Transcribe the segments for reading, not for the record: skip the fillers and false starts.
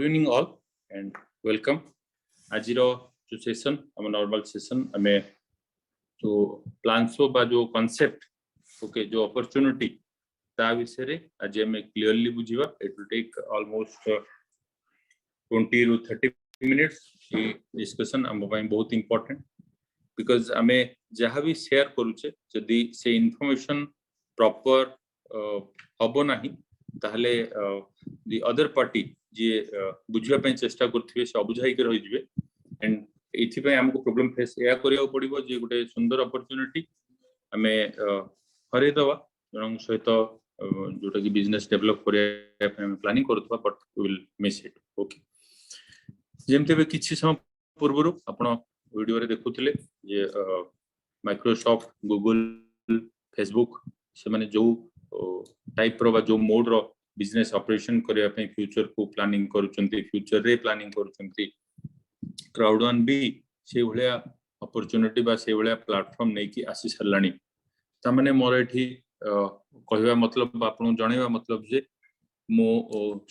Good evening all and welcome. आज रो जो session हम नॉर्मल सेशन हमें जो प्लान सो बा जो कांसेप्ट ओके जो अपॉर्चुनिटी ता विषय रे आज हमें क्लियरली बुझिबा. It will take almost 20 to 30 minutes. ये डिस्कशन हम ପାଇଁ बहुत इंपोर्टेंट बिकॉज़ हमें जहाँ भी शेयर करूचे जदी से इन्फॉर्मेशन प्रॉपर हबो नाही ताहले द अदर पार्टी जे बुझिबा ପାଇଁ चेष्टा करथिबे से अबुझाई के रहि जिवे एंड एथि ପାଇଁ हमको प्रॉब्लम फेस या करिया पड़िबो जे गुटे सुंदर अपॉर्चुनिटी हमें हरे दवा जन सहित जोटा कि बिजनेस डेवलप करिया ପାଇଁ हम प्लानिंग करथबा but we will miss it. Okay जेमते बे किछि समय पूर्वरु आपण वीडियो रे देखुथिले जे माइक्रोसॉफ्ट गूगल फेसबुक से माने जो टाइप रो बा जो मोड रो बिजनेस ऑपरेशन करिया ପାଇଁ फ्यूचर को प्लानिंग करूचंती फ्यूचर रे प्लानिंग करूचंती क्राउड वन भी से भलिया अपॉर्चुनिटी बा से भलिया प्लेटफॉर्म नै कि आसी सरलानी त माने मोर एठी कहबा मतलब आपन जणैबा मतलब जे मो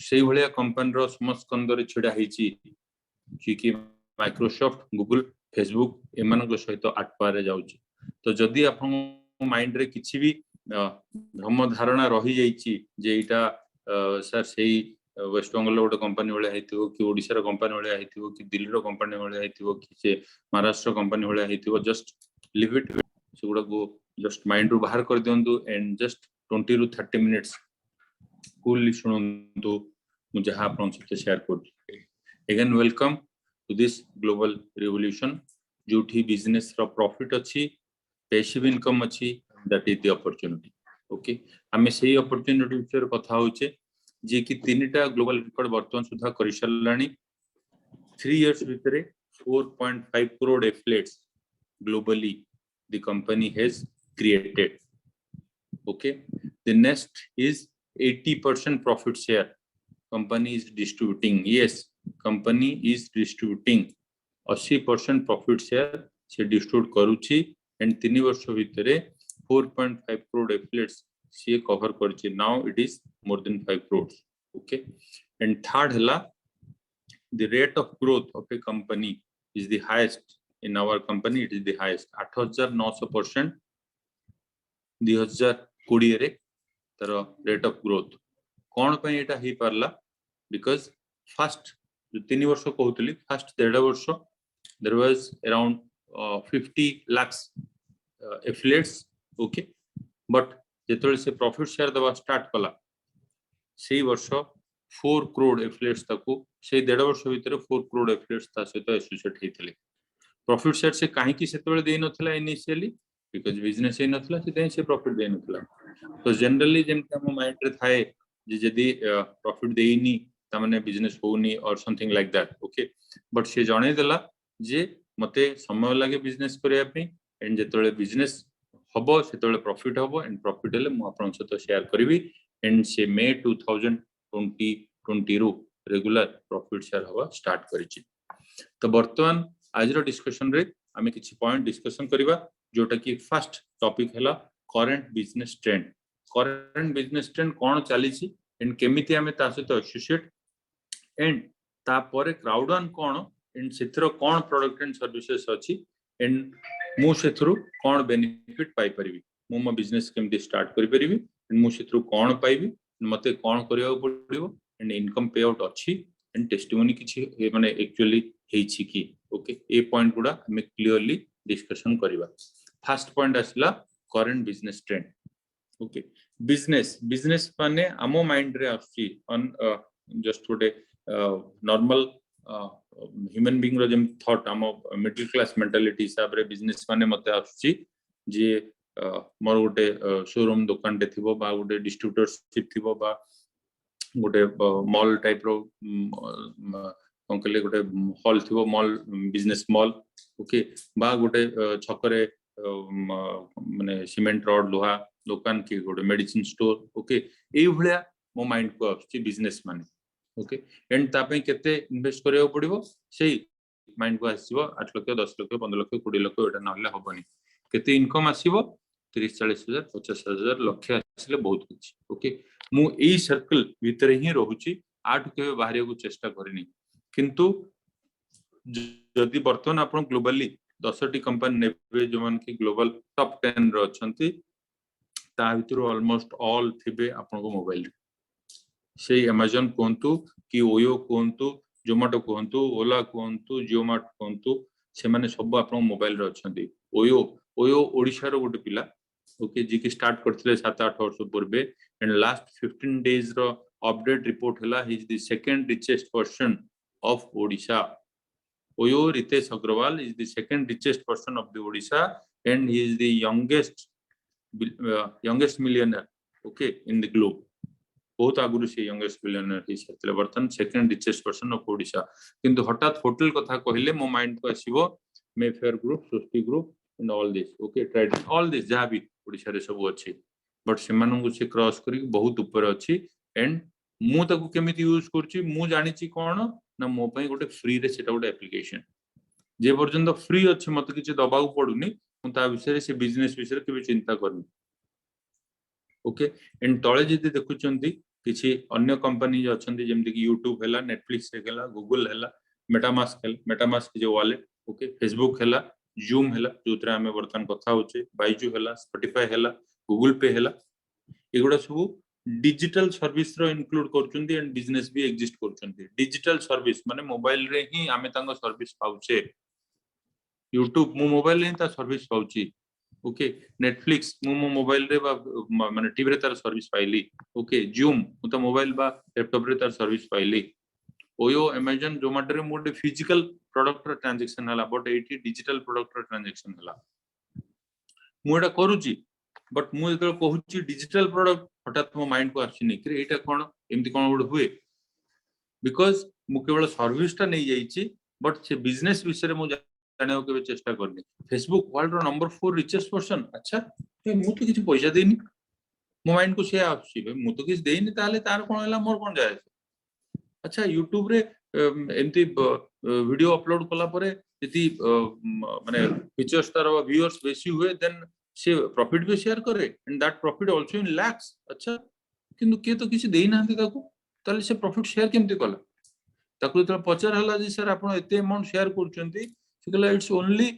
से भलिया कंपनी रो समस्त कंदर छिडा हिची कि माइक्रोसॉफ्ट गूगल फेसबुक एमान को सहित आटपारे जाउची. तो जदी आपन माइंड रे किछि भी भ्रम धारणा रही जाइची जे इटा सर सेही वेस्ट बंगाल गोटे कंपनी वाले हेतिबो कि ओडिसा रो कंपनी वाले हेतिबो कि दिल्ली रो कंपनी वाले हेतिबो कि से महाराष्ट्र कंपनी वाले हेतिबो जस्ट लिव इट सेगुडा को जस्ट माइंड रो बाहर कर दियंतु and just 20 to 30 minutes coolly सुनंतु मु जहा आपन सहित शेयर कर. Again welcome to this global revolution जोठी बिजनेस रो प्रॉफिट अछि पैसिव इनकम अछि that is the opportunity. Okay हमें सही अपॉर्चुनिटी विषय कथा होचे जे कि तीनटा ग्लोबल रिकॉर्ड वर्तमान सुधा करि सरलानी 3 इयर्स भितरे 4.5 crore affiliates globally the company has created. Okay, the next is 80% profit share company is distributing. Yes, company is distributing 80% profit share से distribute करूची and 3 वर्ष भितरे 4.5 crore affiliates से cover करची. Now it is more than 5 crores. Okay, and third hela the rate of growth of a company is the highest in our company. It is the highest 8900% 2020 रे तर rate of growth कोन पय एटा ही परला because first जो 3 वर्ष कहउतली first 1.5 वर्ष there was around 50 lakhs affiliates. Okay, but जेतले से profit share दवा start कला से वर्ष 4 करोड़ affiliates ताको से 1.5 वर्ष भीतर 4 करोड़ affiliates ता सहित एसोसिएट हेतले. प्रॉफिट शेयर से काहे की सेतबेले देइ नथला इनिशियली बिकॉज़ बिजनेस हे नथला से से प्रॉफिट देइ नथला. तो जनरली जेम हम माइंड रे थाए जे जदी प्रॉफिट देइनी त माने बिजनेस होनी और something like that. Okay but से जणे देला जे मते समय लागे बिजनेस करिया पे एंड जेतले बिजनेस हबो सेतले प्रॉफिट हबो एंड प्रॉफिट ले मु आपन सहित शेयर करबी एंड से मे 2020 रो रेगुलर प्रॉफिट शेयर हवा स्टार्ट करिछि. तो वर्तमान आज रो डिस्कशन रे हमें किछि पॉइंट डिस्कशन करिबा जोटा कि फर्स्ट टॉपिक हैला current business trend. Current business trend कोन चलीछि एंड केमिति हमें ता सहित एसोसिएट एंड ता परे क्राउड वन कोन एंड सेथरो कोन प्रोडक्ट एंड सर्विसेज अछि एंड मु सेथरो कोन बेनिफिट पाई परिबी मु मो बिजनेस केमिति स्टार्ट करि परिबी एंड मु सेथरो कोन पाइबी मते कोन करिया पड़िबो एंड इनकम पे आउट अछि एंड टेस्टिमोनी किछि माने एक्चुअली हेछि की. ओके ए पॉइंट गुडा हमें क्लियरली डिस्कशन करिबा. फर्स्ट पॉइंट आसला current business trend. Okay business माने आमो माइंड रे आछि on just today normal human being रो जेम थॉट आमो मिडिल क्लास मेंटालिटी हिसाब रे बिजनेस माने मते आछि जे मोर गोटे शोरूम दुकान टे थिबो बा गोटे डिस्ट्रीब्यूटरशिप थिबो बा गोटे मॉल टाइप रो कंकले गोटे हॉल थिबो मॉल बिजनेस मॉल. ओके बा गोटे छकरे माने सीमेंट रोड लोहा दुकान की गोटे मेडिसिन स्टोर. ओके ए भलिया मो माइंड को आछि बिजनेस माने. ओके एंड ता पे केते इन्वेस्ट करियो पड़िबो सेही माइंड को आसीबो 8 लाख 10 लाख 15 लाख 20 लाख एटा नहले होबनी. केते इनकम आसीबो 30 40 हजार 50 हजार लक्ष्य आसीले बहुत कुछ. ओके मु एई सर्कल भीतर ही रहूची आठ केबे बाहरिया को चेष्टा करनी किंतु जदि वर्तमान आपण ग्लोबली 10टी कंपनी नेबे जो मान की ग्लोबल टॉप 10 रो अछंती ता भितर ऑलमोस्ट ऑल थिबे आपण को मोबाइल से अमेजन कोंतु कि ओयो कोंतु जोमाटो कोंतु ओला कोंतु जियोमार्ट कोंतु से माने सब आपण मोबाइल रे अछंती ओयो ओयो ओडिशा रो गोटे पिला ओके जी की स्टार्ट करथिले 7-8 वर्ष पूर्वे एंड लास्ट 15 डेज रो अपडेट रिपोर्ट हला he is the second richest person of Odisha OYO Ritesh Agarwal is the second richest person of the Odisha and he is the youngest millionaire okay in the globe बहुत आगुरु से youngest millionaire ही सेतले बर्तन second richest person of Odisha किंतु हठात hotel कथा कहले मो माइंड को आसीबो Mayfair group Swosti group and all this okay trading all this जहा भी ओडिशा रे सब अछि बट सेमानन को से क्रॉस करी बहुत ऊपर अछि एंड मु ताको केमिति यूज करछि मु जानि छि कोन ना मो पई गोटे फ्री रे सेटा गोटे एप्लीकेशन जे पर्यंत फ्री अछि मते किछि दबाउ पडुनी मु ता विषय से बिजनेस विषय केबे चिंता करनी ओके एंड तळे जदि देखुचंती किछि अन्य कंपनी जो अछंती जेमति कि YouTube हैला नेटफ्लिक्स हैला गूगल हैला मेटामास्क जो वॉलेट ओके फेसबुक हैला जूम हैला जोतरा हमें वर्तमान कथा होचे बाइजू हैला स्पॉटिफाई हैला गूगल पे हैला एगुडा सब डिजिटल सर्विस रो इंक्लूड करचंती एंड बिजनेस भी एग्जिस्ट करचंती डिजिटल सर्विस माने मोबाइल रे ही आमे तांको सर्विस पाउचे YouTube मो मोबाइल रे ता सर्विस पाउची ओके नेटफ्लिक्स मो मोबाइल रे माने टीवी रे तार सर्विस पाइली ओके जूम मु तो मोबाइल बा लैपटॉप रे तार सर्विस पाइली ओयो अमेजन जोमाटो रे मोटे फिजिकल प्रोडक्ट रो ट्रांजैक्शन हला बट एटी डिजिटल प्रोडक्ट रो ट्रांजैक्शन हला मु एटा करूची बट मु जेतो कहूची डिजिटल प्रोडक्ट हठात मो माइंड को आछिनी कि एटा कोन एमति कोन गुड हुए बिकॉज़ मु केवल सर्विस ता नै जाईची बट से बिजनेस विषय मु जाने के चेष्टा करनी फेसबुक वर्ल्ड रो नंबर 4 रिचेस्ट पर्सन अच्छा मु तो किछि पैसा देनी मो माइंड को से आछि मु तो किछि देनी ताले तार कोन हला मोर कोन जाय अच्छा यूट्यूब रे एमती वीडियो अपलोड कला परे यदि माने फीचर्स तार व्यूअर्स बेसी हुए देन से प्रॉफिट भी शेयर करे and that profit also in lakhs अच्छा किंतु के तो किछि देई नांती ताको ताले से प्रॉफिट शेयर केमती कला ताको तो पचार हला जी सर आपण एते अमाउंट शेयर करचंती सिकला इट्स ओनली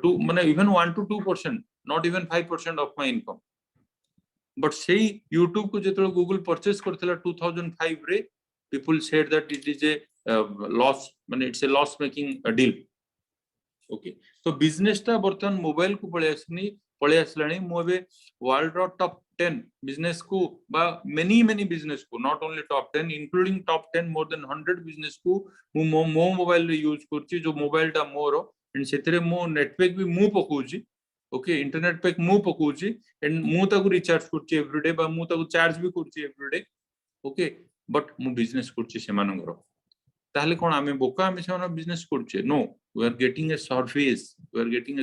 टू माने even 1 to 2% not even 5% of my income but से YouTube को जेतो गूगल परचेस करथिला 2005 रे people said that it is a loss माने it's a loss making deal okay तो बिजनेस ता बर्तन मोबाइल को पळे आसलानी मो बे वर्ल्ड रो टॉप 10 बिजनेस को बा मेनी बिजनेस को not only top 10 including top 10 more than 100 business को मो मोबाइल रे यूज करची जो मोबाइल ता मोर एंड सेतरे मो नेटवर्क भी मु पकोची ओके इंटरनेट पैक मु पकोची एंड मु ताको रिचार्ज करची एवरीडे बा मु ताको चार्ज भी करची एवरीडे ओके बट मु बिजनेस करची सेमानंगर ताले कोन आमे बोका आमे सेमान बिजनेस करचे no we are getting a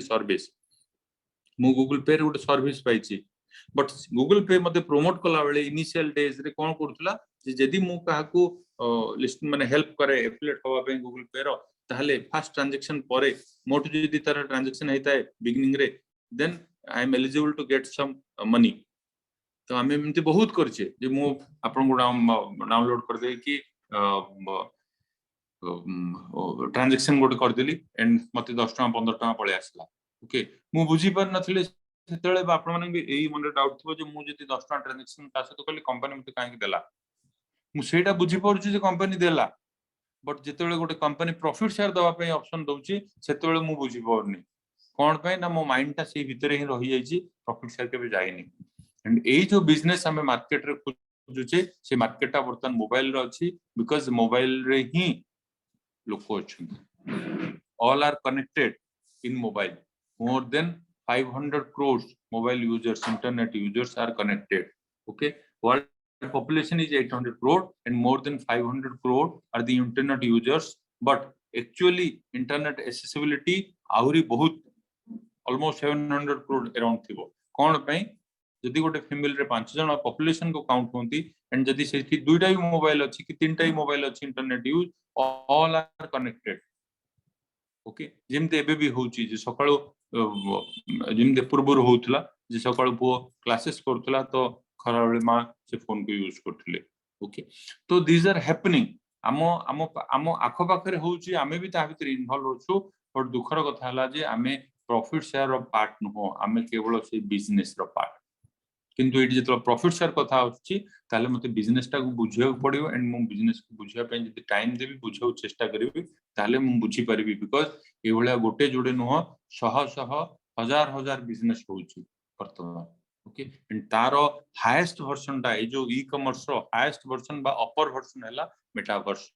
service मु गूगल पे रे गोटे सर्विस पाइची बट गूगल पे मते प्रमोट कला बेले इनिशियल डेज रे कोन करथुला जे जदी मु काहा को लिस्ट माने हेल्प करे एफिलिएट होवा पे गूगल पे रो ताले फर्स्ट ट्रांजैक्शन परे मोट जदी तार ट्रांजैक्शन हेताय बिगिनिंग रे then I am eligible to get some money तो आमे एमती बहुत करचे जे मु आपन को डाउनलोड कर दे कि ट्रांजैक्शन गोटे कर देली एंड मते 10 टका 15 टका पळे आसला ओके मु बुझी पर नथिले सेतळे आपण माने भी एई मन डाउट थबो जे मु जति 10 टका ट्रांजैक्शन कासे तो कहली कंपनी मते काहे देला मु सेटा बुझी परछु जे कंपनी देला बट जेतेळे गोटे कंपनी प्रॉफिट शेयर दवा पे ऑप्शन दउची सेतेळे मु बुझी परनी कोन पे ना मो माइंड ता से भीतर ही रहि जाईची प्रॉफिट शेयर के भी जाईनी एंड एई जो बिजनेस हमें मार्केट रे खोजुचे से मार्केट ता बर्तन मोबाइल रे अछि बिकॉज़ मोबाइल रे ही लोक अछि all are connected in mobile more than 500 crores mobile users internet users are connected okay world population is 800 crore and more than 500 crore are the internet users but actually internet accessibility आहुरी बहुत almost 700 crore around थिबो कोन पई जदी गोटे family रे 5 जन population को count होंती and जदी सेठी दुईटा ही मोबाइल अछि कि तीनटा ही मोबाइल अछि internet use all are connected okay जेमते एबे भी होची जे सकाळो जेमते पूर्वर होउतला जे सकाळो पो क्लासेस करतला तो खराबळे मा से फोन को यूज करथिले ओके तो दीज आर हैपनिंग आमो आमो आमो आखो पाखरे होउची आमे भी ता भीतर इन्वॉल्व होछु और दुखर कथा हला जे आमे प्रॉफिट शेयर रो पार्ट नो आमे केवल से बिजनेस रो पार्ट किंतु एटी जत प्रॉफिट शेयर कथा आछि ताले मते बिजनेस टा को बुझिया पड़ियो एंड मो बिजनेस को बुझिया पे जति टाइम देबी बुझिया चेष्टा करबी ताले मु बुझी परबी बिकॉज़ ए भलिया गोटे जोडे नो शह शह हजार हजार बिजनेस होउची वर्तमान okay and taro highest version टा ए जो ई कॉमर्स रो हाईएस्ट वर्जन बा अपर वर्जन हैला मेटावर्स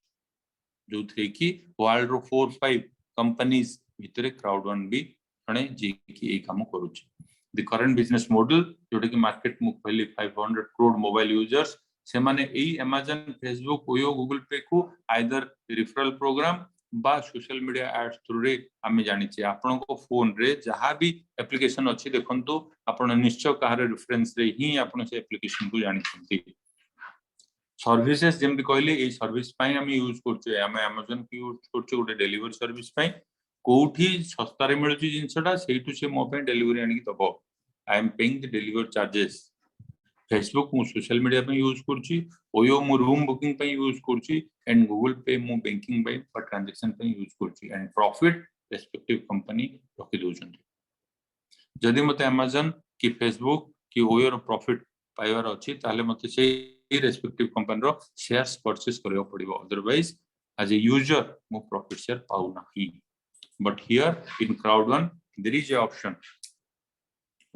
जो थे कि वर्ल्ड रो 4-5 कंपनीज भितरे क्राउड वन भी जणे जे कि ए काम करूची the current business model Jote कि मार्केट मु कहली 500 करोड़ मोबाइल यूजर्स से माने एई Amazon Facebook OYO Google Pay को आइदर रिफरल प्रोग्राम बा सोशल मीडिया एड्स थ्रू रे आमे जानि छी आपन को फोन रे जहां भी एप्लीकेशन अछि देखंतु आपन निश्चय काहरे रेफरेंस रे ही आपन से एप्लीकेशन को जानि छथि सर्विसेज जेम कहली ए सर्विस पई हम यूज करछे हम Amazon की यूज करछे गोटे डिलीवरी सर्विस पई कोठी सस्ता रे मिलुची जिंसटा सेइटु से मो पे डिलीवरी आनी दबो I am paying the delivery charges Facebook मु सोशल मीडिया पे यूज करछी ओयो मु रूम बुकिंग पे यूज करछी एंड गूगल पे मु बैंकिंग पे फॉर ट्रांजैक्शन पे यूज करछी एंड प्रॉफिट रेस्पेक्टिव कंपनी रखि दोछंती जदि मते Amazon की फेसबुक की ओयो रो प्रॉफिट पाइवर अछि ताले मते से रेस्पेक्टिव कंपनी रो शेयर्स परचेस करियो पड़िबो अदरवाइज एज ए यूजर मु प्रॉफिट शेयर पाउ नाही but here in crowd one there is a option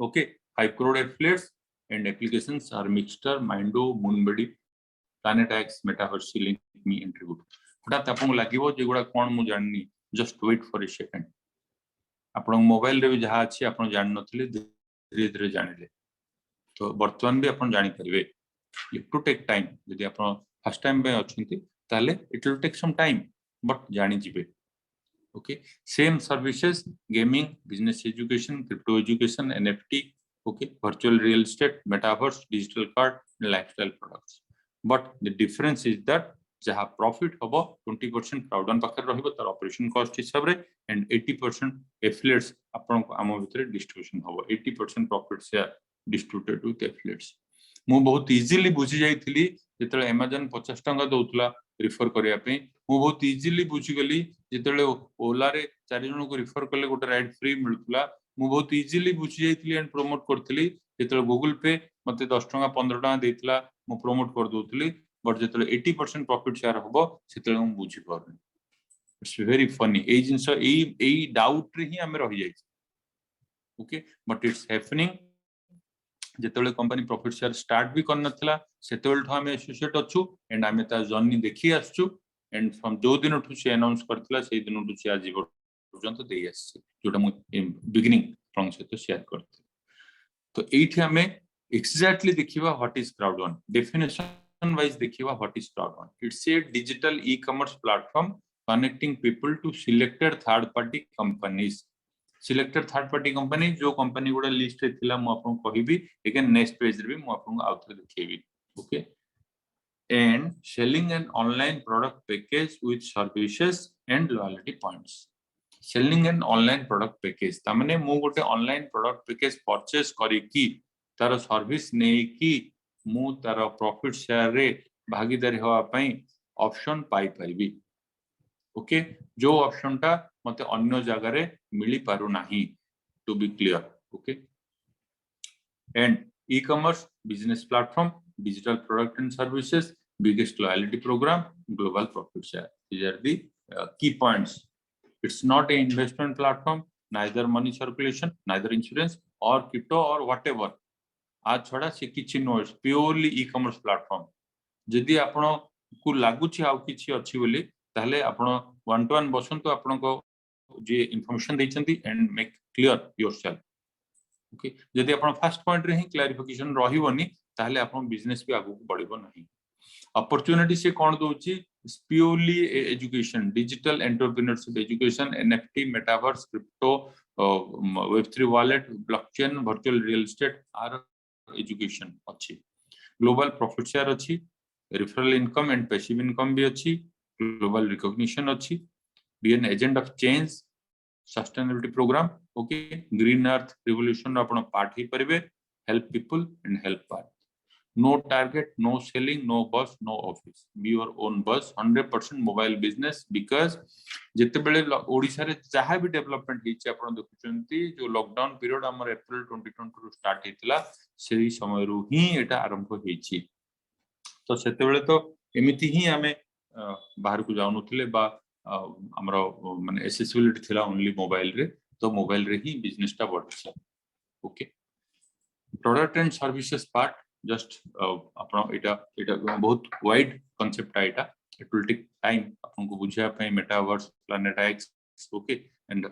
okay 5 crore affiliates and applications are Mixter, Mindo, Moonbody, PlanetX, Metaverse, Link Me, Intribute हठात आपको लागिवो जे गुडा कोन मु जाननी just wait for a second आपण mobile रे भी जहा अछि आपण जान नथिले धीरे धीरे जानिले तो वर्तमान भी आपण जानि परिबे you to take time यदि आपण फर्स्ट टाइम पे अछंती ताले it will take some time but जानि जिबे okay same services gaming business education crypto education NFT okay virtual real estate metaverse digital card and lifestyle products but the difference is that jaha profit hobo 20% crowd on pakhar rahibo tar operation cost hisab re and 80% affiliates apon ko amo bhitere distribution hobo 80% profit share distributed with affiliates मु बहुत easily बुझी जाइथिली जेतले Amazon 50 टंका दउतला refer करिया पे मु बहुत easily बुझी गली जेतले ओला रे 4 जन को रिफर करले गोटे राइड फ्री मिलतला मु बहुत इजीली बुझी जाइथिली एंड प्रमोट करथिली जेतले गूगल पे मते 10 टंका 15 टंका देथिला मु प्रमोट कर दोतली बट जेतले 80% प्रॉफिट शेयर होबो सेतले मु बुझी परनी इट्स वेरी फनी ए जिंस ए डाउट रे ही हम रहि जाई ओके बट इट्स हैपनिंग जेतले कंपनी प्रॉफिट शेयर स्टार्ट भी करन नथला सेतल हम एसोसिएट अछु एंड आमे ता जर्नी देखि आछू एंड फ्रॉम जो दिन ठु से अनाउंस करथला से दिन ठु से आज पर्यंत देई आछी जोटा मु बिगिनिंग फ्रॉम से तो शेयर करथि तो एठी हमें एक्जेक्टली देखिबा what is crowd one definition wise देखिबा what is crowd one it's a digital e commerce platform connecting people to selected third party companies selected third party company जो company गुडा लिस्ट रे थिला मु आपन कहिबी अगेन नेक्स्ट पेज रे भी मु आपन आउथरे देखिबी okay and selling an online product package with services and loyalty points selling an online product package ता माने मु गोटे ऑनलाइन प्रोडक्ट पैकेज परचेस करी की तार सर्विस नै की मु तार प्रॉफिट शेयर रे भागीदारी होआ पई ऑप्शन पाई परबी ओके जो ऑप्शन टा मते अन्य जगह रे मिली पारु नाही to be clear okay and e commerce business platform digital product and services biggest loyalty programme global profit share these are the key points it's not a investment platform neither money circulation neither insurance or crypto or whatever आज छडा से किछि नो purely e commerce platform जदि आपण को लागुछि आ किछि अछि बोली ताले आपण वन टू वन बसन तो आपण को जे इंफॉर्मेशन दैछंती and make clear yourself okay जदि आपण फर्स्ट पॉइंट रे ही क्लैरिफिकेशन रहिबोनी ताले आपण बिजनेस भी आगु बढ़िबो नाही अपॉर्चुनिटी से कोन दोछि purely education digital entrepreneurship education NFT metaverse crypto वेब3 wallet blockchain virtual real estate आर एजुकेशन अछि ग्लोबल प्रॉफिट शेयर अछि referral income and passive income भी अछि ग्लोबल रिकॉग्निशन अछि be an agent of change sustainability programme okay green earth revolution आपण part ही परिबे help people and help part No target, no selling, no boss, no office. Be your own boss. 100% mobile business because जिते बेले ओडिशा रे जहाँ भी development hitch आपण देखुचंती जो लॉकडाउन पीरियड हमर अप्रैल 2020 रु स्टार्ट हेतिला सेही समय रु ही एटा आरंभ हेछि तो सेते बेले तो एमिति ही हमें बाहर को जाउनुथिले बा हमरो माने एक्सेसिबिलिटी थिला ओनली मोबाइल रे तो मोबाइल रे ही बिजनेस टा बढ़छि okay product and services part just आपण एटा बहुत वाइड कांसेप्ट आइटा इट विल टेक टाइम आपन को बुझिया पे metaverse planet X okay and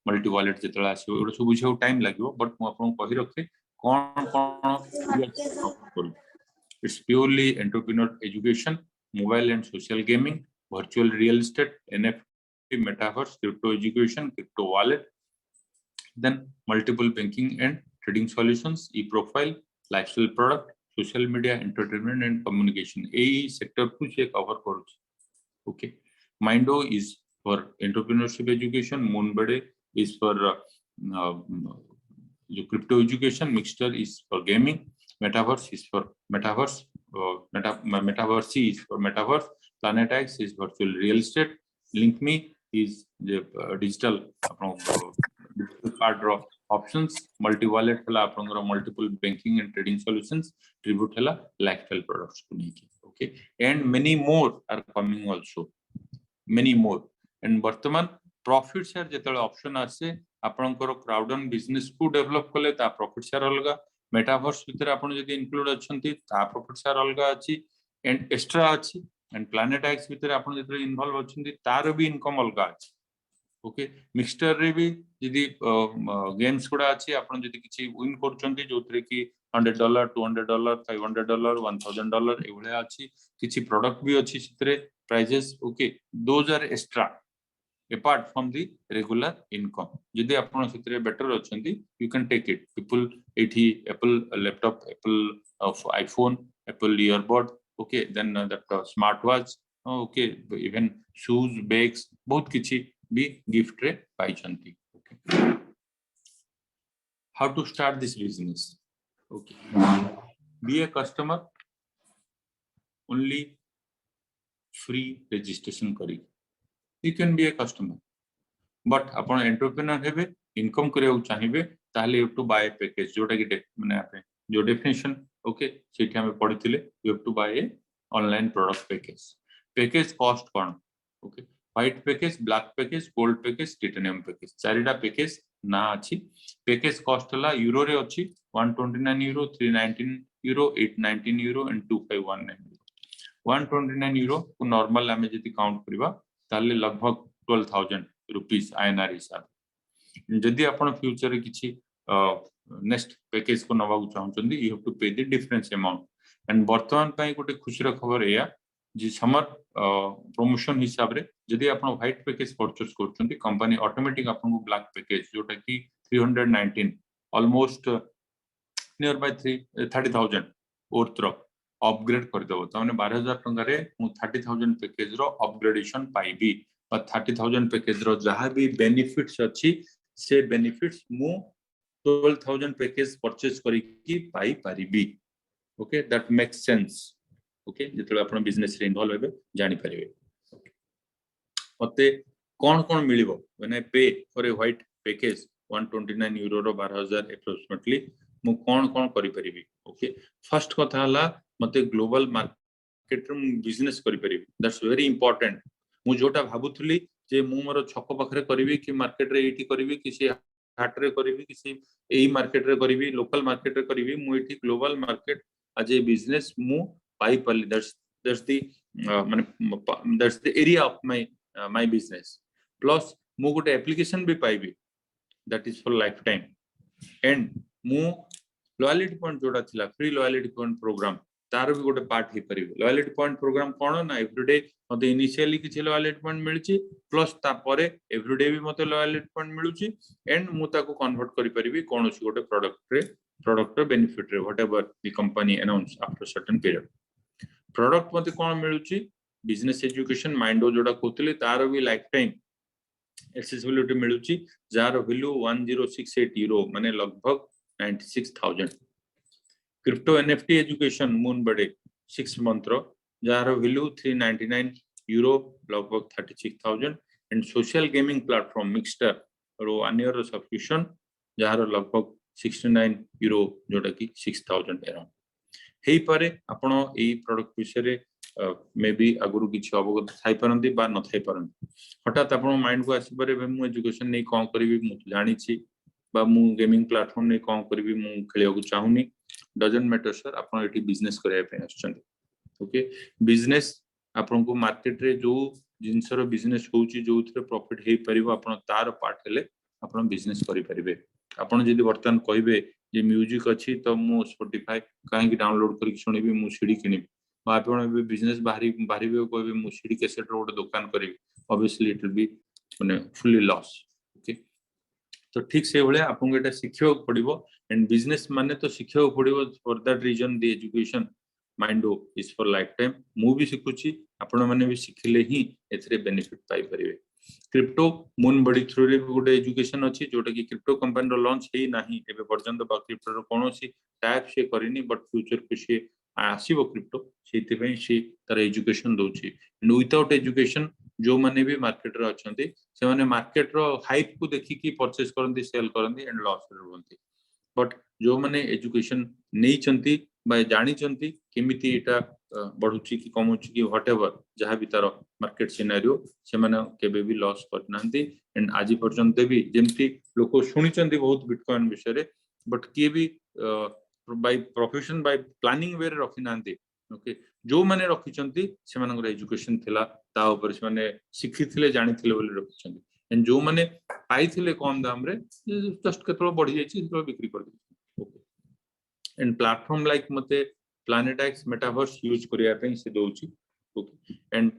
multi wallet जेतला आसी ओडो सब बुझिया टाइम लागो बट मु आपन कहि रखे कोन कोन it's purely entrepreneur education mobile and social gaming virtual real estate NFT metaverse crypto education crypto wallet then multiple banking and trading solutions e-profile lifestyle product social media entertainment and communication a sector ku che cover karuch okay Mindo is for entrepreneurship education moonbade is for crypto education mixture is for gaming metaverse is for metaverse metaverse is for metaverse planet x is virtual real estate linkme is the digital card draw options multi wallet hela apangra multiple banking and trading solutions tribute hela lifestyle products ko neki okay and many more are coming also many more and bartaman profit share jetale option ase apankor crowd on business ku develop kole ta profit share alga metaverse bhitar apun jodi include achanti ta profit share alga achi and extra achi and planet x bhitar apun jodi involve achanti tar bi income alga achi okay mixture रे भी यदि games गुडा अछि आपण यदि किछि win करचंती जोतरे कि $100 $200 $500 $1000 एवळे अछि किछि प्रोडक्ट भी अछि सितरे prizes okay those are extra apart from the regular income यदि आपण सितरे बेटर अछंती you can take it people एठी Apple laptop Apple iPhone Apple earbud okay then that smart watch okay even shoes bags बहुत किछि भी gift रे पाई चंती okay how to start this business okay be a customer only free registration करी you can be a customer but आपण entrepreneur हेबे income करियो चाहिबे ताले यू टू बाय पैकेज जोटा कि माने आपे जो डेफिनेशन ओके सेठी हमें पढिथिले you to buy a online product package cost कोन okay white package black package gold package titanium package चारिटा पैकेज ना अछि पैकेज कॉस्ट हला यूरो रे अछि 129 euro 319 euro 819 euro and 2519 euro 129 euro को नॉर्मल हमें जति काउंट करबा ताले लगभग 12000 रुपीस आईएनआर हिसाब जदि आपण फ्यूचर रे किछि नेक्स्ट पैकेज को नवा चाहउचंदी यू हैव टू पे द डिफरेंस अमाउंट एंड वर्तमान पई गोटे खुशी र खबर एया जी समर प्रमोशन हिसाब रे जदि आपण व्हाइट पैकेज परचेस करचंती कंपनी ऑटोमेटिक आपण को ब्लैक पैकेज जोटा कि 319 ऑलमोस्ट नियर बाय 30000 और थ्रो अपग्रेड कर देबो ताने 12000 टंका रे मु 30000 पैकेज रो अपग्रेडेशन पाइबी और 30000 पैकेज रो जहां भी बेनिफिट्स अछि से बेनिफिट्स मु 12000 पैकेज परचेस करी की पाई परिबी okay that makes sense okay जेतले आपण बिजनेस रे इन्वॉल्व हेबे जानि परिबे मते कोन कोन मिलिबो when I pay for a white package 129 euro रो 12000 एप्रोक्सीमेटली मु कोन कोन करि परिबी ओके फर्स्ट कथा हला मते ग्लोबल मार्केट रे बिजनेस करि परिबी दैट्स वेरी इंपोर्टेंट मु जोटा भाबुथली जे मु मोर छक पाखरे करिवि कि मार्केट रे एठी करिवि कि से हाट रे करिवि कि से एई मार्केट रे करिवि लोकल मार्केट रे करिवि मु एठी ग्लोबल मार्केट आज ए बिजनेस मु पाई पल्ली that's the that's the area of my business plus मु गोटे एप्लीकेशन भी पाइबी that is for lifetime and मु लॉयल्टी पॉइंट जोड़ा थिला फ्री लॉयल्टी पॉइंट प्रोग्राम तार भी गोटे पार्ट हे परिबे लॉयल्टी पॉइंट प्रोग्राम कोन ना एवरीडे मते इनिशियली किछ लॉयल्टी पॉइंट मिलची प्लस ता परे एवरीडे भी मते लॉयल्टी पॉइंट मिलुची एंड मु ताको कन्वर्ट करि परिबी कोनोसी गोटे प्रोडक्ट रे बेनिफिट रे whatever the company announce after certain period product मते कोन मिलुची बिजनेस एजुकेशन माइंडो जोड़ा कोतले तार भी लाइफ टाइम एक्सेसिबिलिटी मिलुची जार वैल्यू 1068 यूरो माने लगभग 96000 क्रिप्टो एनएफटी एजुकेशन मून बड़े 6 मंथ जार वैल्यू 399 यूरो लगभग 36,000 and social gaming platform Mixter रो 1 ईयर सब्सक्रिप्शन जार लगभग 69 यूरो जोटा कि 6,000 अराउंड हेई पारे आपण एई प्रोडक्ट विषय मे बी आगुरु किछि अवगत थाई परंती बा न थाई परंती हठात आपण माइंड को आसी पारे मु एजुकेशन नै कोन करबी मु जानि छी बा मु गेमिंग प्लेटफॉर्म नै कोन करबी मु खेलिया को चाहुनी डजंट मैटर सर आपण एटी बिजनेस करिया पे आछन ओके बिजनेस आपण को मार्केट रे जो जिंसर बिजनेस होउची जो उथरे प्रॉफिट हे परिबो आपण तार पार्ट हेले आपण बिजनेस करि परिबे आपण जदी वर्तमान कहबे जे म्यूजिक अछि तो मु स्पॉटिफाई काहे कि डाउनलोड करि सुनिबी मु सीडी किनिबी आपण भी बिजनेस बाहरी भी कहबे मु सीडी कैसेट रो दुकान करी ऑब्वियसली इट विल बी माने फुली लॉस ओके तो ठीक से भले आपन एटा शिखियो पड़िबो एंड बिजनेस माने तो शिखियो पड़िबो for that reason the education माइंडो इज फॉर लाइफ टाइम मु भी शिखुची आपण माने भी शिखिले ही एथरे बेनिफिट पाई परिबे क्रिप्टो मून बडी थ्रू रे गोटे एजुकेशन अछि जोटा कि क्रिप्टो कंपनी रो लॉन्च हेई नाही एबे पर्यंत बा क्रिप्टो रो कोनोसी टैग से करिनी बट फ्यूचर को से आसीबो क्रिप्टो सेति पई से तार एजुकेशन दोछि एंड विदाउट एजुकेशन जो माने भी मार्केट रे अछंती से माने मार्केट रो हाइप को देखि कि परचेस करंती सेल करंती एंड लॉस रे रहंती बट जो माने एजुकेशन नै चंती बा जानि चंती केमिति एटा बढ़ुची कि कमुची कि व्हाटएवर जहां भी तार मार्केट सिनेरियो से माने केबे भी लॉस करनांती एंड आज पर्यंत भी जेमती लोक सुनि चंती बहुत बिटकॉइन विषय रे बट के भी बाय प्रोफेशन बाय प्लानिंग वे रे रखि नांती ओके जो माने रखि चंती से मानकर एजुकेशन थिला ता ऊपर से माने शिखि थिले जानि थिले बोली रखि चंती एंड जो माने पाई थिले कम दाम रे जस्ट केतरो बढ़ी जाई छी तो बिक्री कर दी ओके एंड प्लेटफॉर्म लाइक मते प्लैनेट एक्स मेटावर्स यूज करिया पे से दोची okay and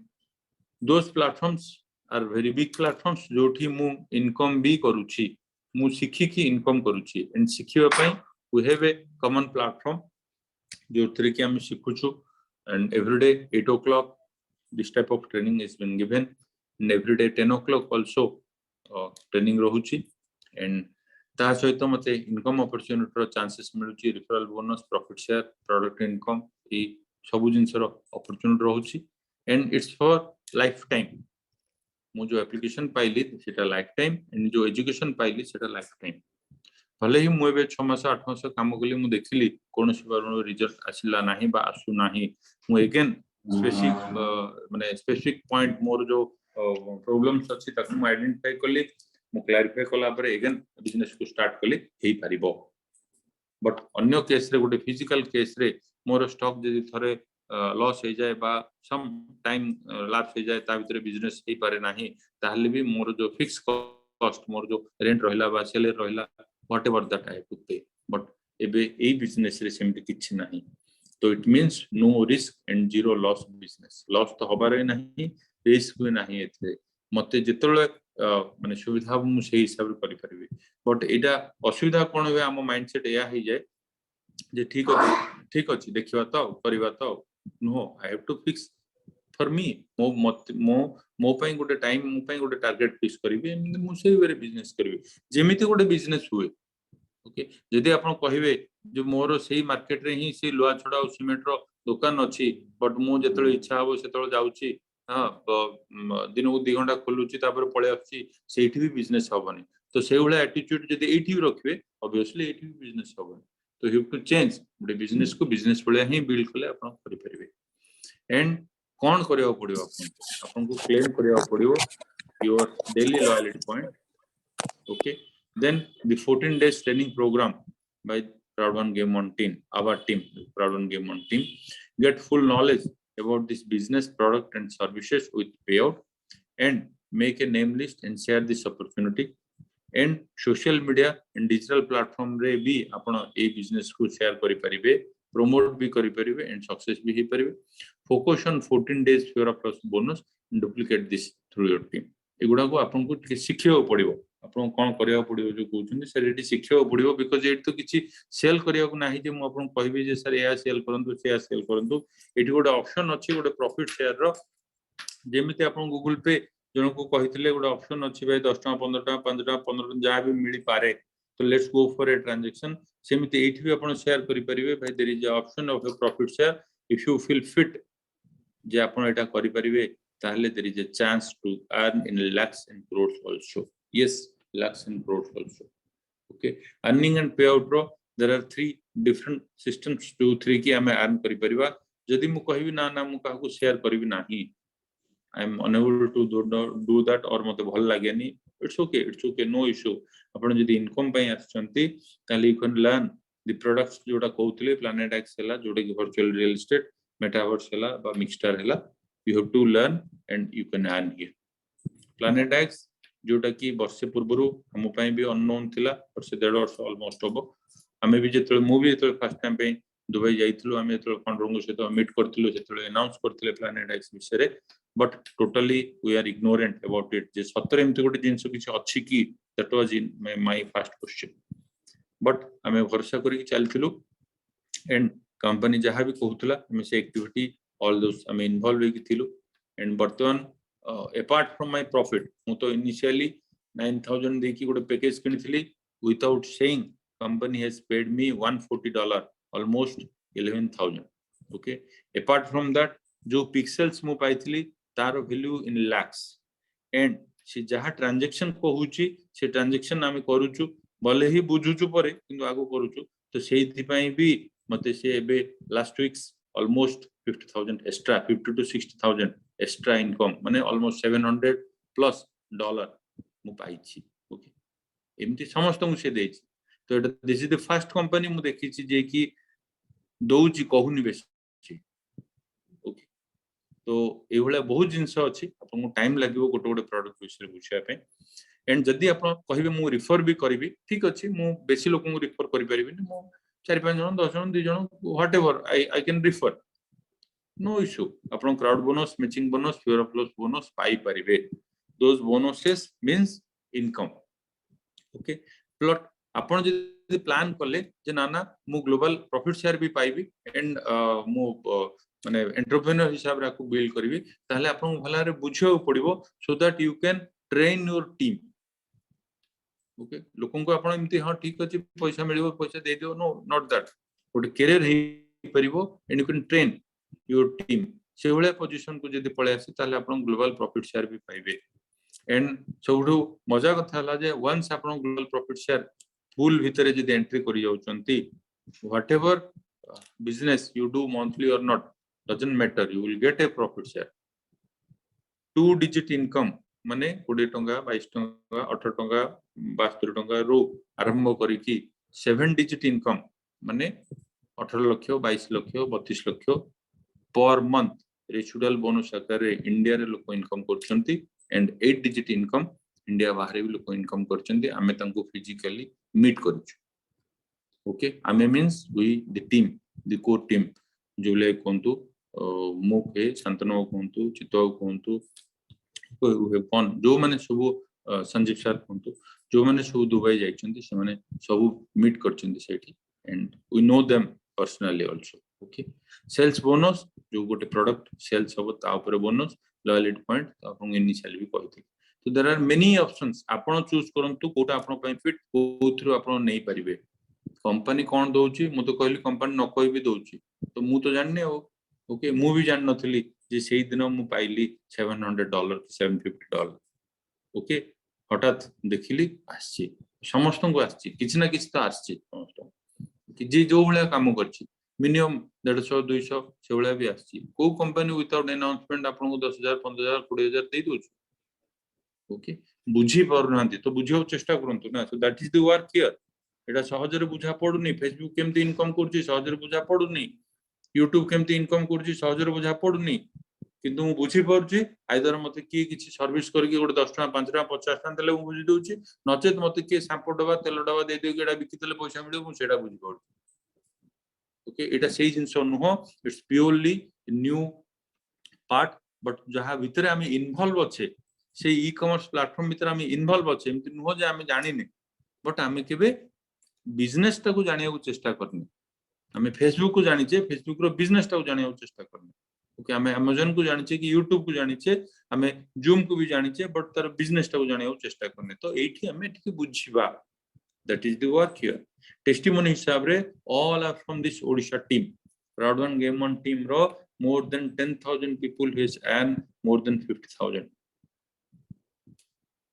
those platforms are very big platforms जोठी मु इनकम भी करूची मु शिखि की इनकम करूची एंड शिखिया पे we have a common platform जो थ्री की हम शिखुछु and every day 8 o'clock this type of training is been given and every day 10 o'clock also training रहुची एंड ता सहित मते इनकम अपॉर्चुनिटी रो चांसेस मिलुची referral bonus profit share product income ई सब जिंसर अपॉर्चुनिटी रहुची and it's for life time मु जो एप्लीकेशन पाइली सेटा लाइफ टाइम एंड जो एजुकेशन पाइली सेटा लाइफ टाइम भले ही मु एबे 6 मास 8 मास काम कली मु देखिली कोनोसी बारनो रिजल्ट आसिला नाही बा आसु नाही मु अगेन स्पेसिफिक माने स्पेसिफिक पॉइंट मोर जो प्रॉब्लम्स अछि ताकू मु आइडेंटिफाई कली मु क्लैरिफाई कला परे अगेन बिजनेस को स्टार्ट कली हेई परिबो बट अन्य केस रे गोटे फिजिकल केस रे मोर स्टॉक जदी थरे लॉस हो जाए बा सम टाइम लैप्स हो जाए ता भीतर बिजनेस हेई पारे नाही ताहले भी मोर जो फिक्स कॉस्ट मोर जो रेंट रहिला बा सेलर रहिला whatever that I have to pay but एबे ए बिजनेस रे सेमति किछि नाही तो it means no risk and zero loss business loss तो हबारे नाही रिस्क भी नाही एथे मते जेतले माने सुविधा मु से हिसाब रे करि परिबे बट एटा असुविधा कोन होय हम माइंडसेट या ही जाय जे ठीक अछि देखिबा तो करबा तो no I have to fix for me मो पई गोटे टाइम मो पई गोटे टारगेट फिक्स करिवे मु से वेरे बिजनेस करिवे जेमिति गोटे बिजनेस हुए ओके जदि आपण कहिबे जो मोर सेही मार्केट रे ही से लोहा छडा और सीमेंट रो दुकान अछि बट मु जेतले इच्छा हो सेतले जाउची हां दिन को 2 घंटा खोलुची तापर पळे आछि सेठी भी बिजनेस होबनी तो से उला एटीट्यूड जदि एठी रखबे ऑब्वियसली एठी भी बिजनेस होबनी तो यू टू चेंज गोटे बिजनेस को बिजनेस पळे ही बिल्ड करले आपण करि परिबे एंड कौन करिया पड़ियो आपन को क्लेम करिया पड़ियो your daily loyalty point okay then the 14 days training program by Proud One Game On team our team Proud One Game On team get full knowledge about this business product and services with payout and make a name list and share this opportunity and social media and digital platform रे भी आपण ए business को share करि परिबे promote भी करि परिबे and success भी हे परिबे focus on 14 days fear of loss bonus and duplicate this through your team एगुडा को आपण को शिखियो पड़िबो आपण कोन करिया पड़ियो जो कहउछन सर एटी शिखियो पड़ियो बिकॉज़ एट तो किछि सेल करिया को नाही जे मु आपण कहबे जे सर या सेल करंतु से सेल करंतु एटी गोटे ऑप्शन अछि गोटे प्रॉफिट शेयर रो जेमिति आपण गूगल पे जन को कहितले गोटे ऑप्शन अछि भाई 10 टका 15 टका 5 टका 15 टका जा भी मिली पारे तो let's go for a transaction सेमिति एठी भी आपण शेयर करि परिबे भाई there is a option of a profit share if you feel fit जे आपण एटा करि परिबे ताहले there is a chance to earn in lakhs and crores also yes lakhs and crores also okay earning and payout ro there are three different systems to three की हमें earn करि परिबा जदि मु कहिबी ना ना मु काहू शेयर करिबी नाही I am unable to do that or मते भल लागेनी it's okay no issue आपण जदि इनकम पई आछंती ताले you can learn the products जोटा कहउतले planet x हला जोटा कि virtual real estate metaverse हला बा mixture हला you have to learn and you can earn here planet x जोटा कि वर्ष पूर्वरु हम पई भी अननोन थिला वर्ष 1.5 वर्ष ऑलमोस्ट होबो हमें भी जेतले मूवी जेतले फर्स्ट टाइम पे दुबई जाइथिलु हमें जेतले फाउंडर सहित मीट करथिलु जेतले अनाउंस करथिले प्लानेट एक्स विषय but totally we are ignorant about it जे सतर एमति गोटे जिंस किछि अछि कि that was in my first question but हमें भरोसा करी चलथिलु एंड कंपनी जहां भी कहउतला हमें से एक्टिविटी ऑल दोस हमें इन्वॉल्व होई थिलु एंड बर्तमान apart from my profit मु तो इनिशियली 9000 देखि गोटे package किनिथिली without saying company has paid me $140 almost 11000 okay apart from that जो pixels मु पाइथिली तार वैल्यू इन lakhs and से जहा ट्रांजैक्शन कहूची से ट्रांजैक्शन आमे करूछु भले ही बुझुछु परे किंतु आगो करूछु तो सेहि पई भी मते से एबे last weeks almost 50000 extra 50 to 60000 extra income माने almost $700 plus मु पाइछि ओके एमती समस्त मु से देछि तो एटा this is the first company मु देखिछि जे कि दोउची कहूनी बेसी ओके तो ए भले बहुत जिंस अछि आपन टाइम लागिवो गोटे गोटे प्रोडक्ट विषय बुझिया पे एंड जदी आपन कहिबे मु रिफर भी करबी ठीक अछि मु बेसी लोक मु रिफर करि परिबी मु 4-5 जन 10 जन 2 जन whatever I can refer no issue आपन crowd bonus matching bonus fear of loss bonus पाई परिबे those bonuses means income okay plot आपण जे प्लान करले जे नाना मु ग्लोबल प्रॉफिट शेयर भी पाइबी एंड मु माने एंटरप्रेन्योर हिसाब रे को बिल्ड करबी ताहले आपण भला रे बुझियो पड़िबो so that you can train your team okay लोकन को आपण एमती हां ठीक अछि पैसा मिलिबो पैसा दे दियो नो नॉट दैट गोटे कैरियर हे परिबो and you can train your team से होले पोजीशन को जदी पळे आसी ताहले आपण ग्लोबल प्रॉफिट शेयर भी पाइबे एंड सबुठु मजा कथा हला जे वंस आपण ग्लोबल प्रॉफिट शेयर पूल भितरे जदी एंट्री करि जाउचंती whatever business you do monthly or not doesn't matter you will get a profit share 2 digit income माने 20 टंका 22 टंका 18 टंका 72 टंका रो आरंभ करी की 7 डिजिट इनकम माने 18 lakh 22 lakh 32 lakh per month रेचुडल bonus आकार रे इंडिया रे लोक इनकम करचंती एंड 8 डिजिट इनकम इंडिया बाहर भी लोक इनकम करचंती आमे तांको फिजिकली मीट करूछु ओके आमे means we the team the core team जोले कोंतु मोके शांतनु कोंतु चितो कोंतु कोन जो माने सब संजीव सर कोंतु जो माने सब दुबई जाइचंती से माने सब मीट करचंती सेठी and we know them personally also okay sales bonus जो गोटे प्रोडक्ट सेल्स हो ता ऊपर बोनस लॉयल्टी पॉइंट आपन इनिशियल भी कहथि तो देयर आर मेनी ऑप्शंस आपन चूज करंतु कोटा आपन पई फिट कोथ्रु आपन नै परिबे कंपनी कोन दोउची मु तो कहली कंपनी न कोइ भी दोउची तो मु तो जानने हो ओके मु भी जान नथली जे सेही दिन मु पाइली $700 $750 ओके हठात देखिली आछि समस्त को आछि किछ ना किछ तो आछि समस्त कि जे जो भले काम करछि मिनिमम 150 200 से भले भी आछि को कंपनी विदाउट अनाउंसमेंट आपन को 10000 15000 20000 दे दोछ ओके बुझी परनांती तो बुझियो चेष्टा करंतु ना सो that is the work here एटा सहजरे बुझा पडुनी फेसबुक केमती इनकम करछि सहजरे बुझा पडुनी यूट्यूब केमती इनकम करछि सहजरे बुझा पडुनी किंतु मु बुझी परछि आइदर मते की किछि सर्विस करके गोटे 10 टका 5 टका 50 टका देले मु बुझी दोछि नचेत मते के सांपो डबा तेल डबा दे दियो केडा बिकि देले पैसा मिलियो मु सेडा बुझी परछि ओके एटा सेही जिंस नुहो it's purely new part but जहा भितरे आमे इन्वॉल्व अछे से ई कॉमर्स प्लेटफॉर्म भितरे आमे इन्वॉल्व अछे एमति नुहो जे आमे जानिने बट आमे केबे बिजनेस ता को जानिया को चेष्टा करनी आमे फेसबुक को जानिचे फेसबुक रो बिजनेस ता को जानिया को चेष्टा करनी ओके आमे अमेज़न को जानिचे कि यूट्यूब को जानिचे आमे जूम को भी जानिचे बट तार बिजनेस ता को जानिया को चेष्टा करनी तो एठी आमे ठीक बुझिबा That is the work here. Testimony हिसाब रे all are from this Odisha team. Round 1 game 1 team ro more than 10,000 people has earned more than 50,000.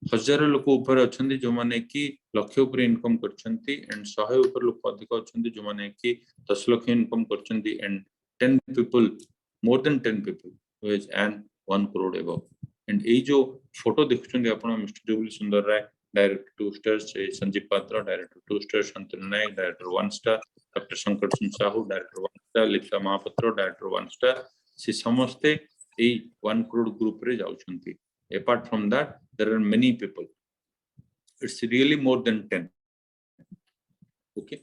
हजार लोक ऊपर अच्छे जो माने कि लक्ष ऊपर इनकम करछंती एंड 100 ऊपर लोक अधिक अच्छे जो माने कि 10 लाख इनकम करछंती and 10 people more than 10 people who has earned 1 crore above. And ए जो फोटो देखुछंती आपण मिस्टर जुबली सुंदर राय director 2 stars Sanjeev Patra director 2 stars Shantanu Nayak director 1 star doctor Shankar Singh Sahu director 1 star Lipsa Mahapatra director 1 star से समस्ते ए 1 crore ग्रुप रे जाउछंती. Apart from that there are many people. It's really more than 10. Okay,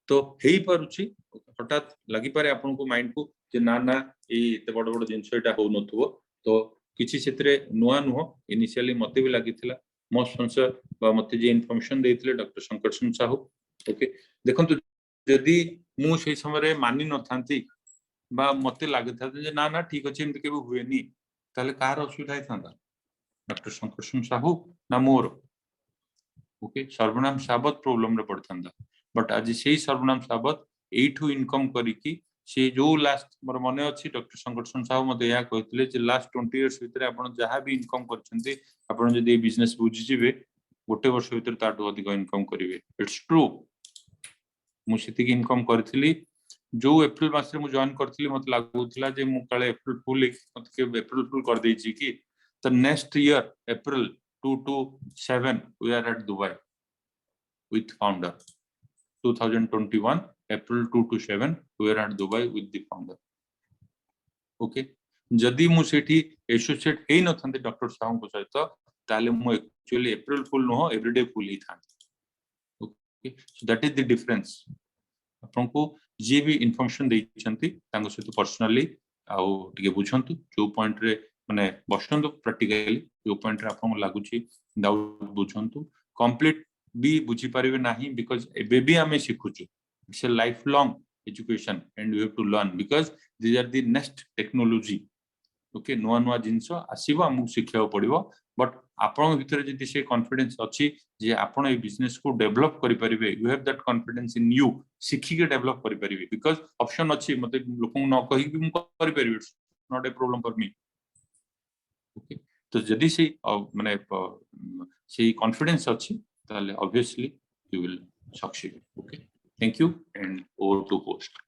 तो हेई पारुची हठात लागि पारे आपन को माइंड को जे ना ना ए एते बड़ बड़ जिंस एटा हो नथुवो तो किछि क्षेत्रे नुआ नुह इनिशियली मते भी लागिथिला मो स्पॉन्सर बा मते जे इन्फॉर्मेशन देथिले डॉक्टर शंकर सिंह साहू. ओके देखंतु यदि मु सेई समय रे मानि न थांती बा मते लागिथा जे ना ना ठीक अछि एमते केबे हुएनी ताले कार असुविधा थांदा डॉक्टर शंकर सिंह साहू ना मोर. ओके सर्वनाम साबत प्रॉब्लम रे पड़थंदा बट आज सेई सर्वनाम साबत एठू इनकम करिकी से जो लास्ट मोर मने अछि डॉक्टर शंकर सिंह साहू मते या कहथिले जे लास्ट 20 इयर्स भितरे आपण जहां भी इनकम करछंती आपण जदी बिजनेस बुझि जिवे गोटे वर्ष भितर ताटू अधिक इनकम करिवे. इट्स ट्रू मु सेति इनकम करथिली जो अप्रैल मास रे मु जॉइन करथिली मते लागुथिला जे मु काले अप्रैल फुल मते के अप्रैल फुल कर देछि कि the next year April 2 to 7 we are at Dubai with founder. 2021 April 2 to 7 we are at Dubai with the founder. Okay जदि मु सेठी एसोसिएट हे न थंते डॉक्टर साहू को सहित ताले मु actually April fool no every day fool ही था. Okay so that is the difference. आपन को जे भी इन्फॉर्मेशन देइछंती तांको सहित पर्सनली आउ टिके बुझंतु जो पॉइंट रे माने बसंतु प्रैक्टिकली जो पॉइंट रे आपन लागुची डाउट बुझंतु कंप्लीट भी बुझी परिबे नाही बिकॉज़ एबे भी हमें सिखुछु. It's a lifelong education and you have to learn because these are the next technology. Okay नुआ नुआ जिंस आसीबो हमु सिखिया पड़िबो बट आपन भितर जदी से कॉन्फिडेंस अछि जे आपन ए बिजनेस को डेवलप करि परिबे you have that confidence in you सिखि के डेवलप करि परिबे बिकॉज़ ऑप्शन अछि मते लोकन न कहि भी मु करि परिबे. It's not a problem for me. Okay तो जदी से माने से कॉन्फिडेंस अछि ताले obviously you will succeed. Okay thank you and over to post.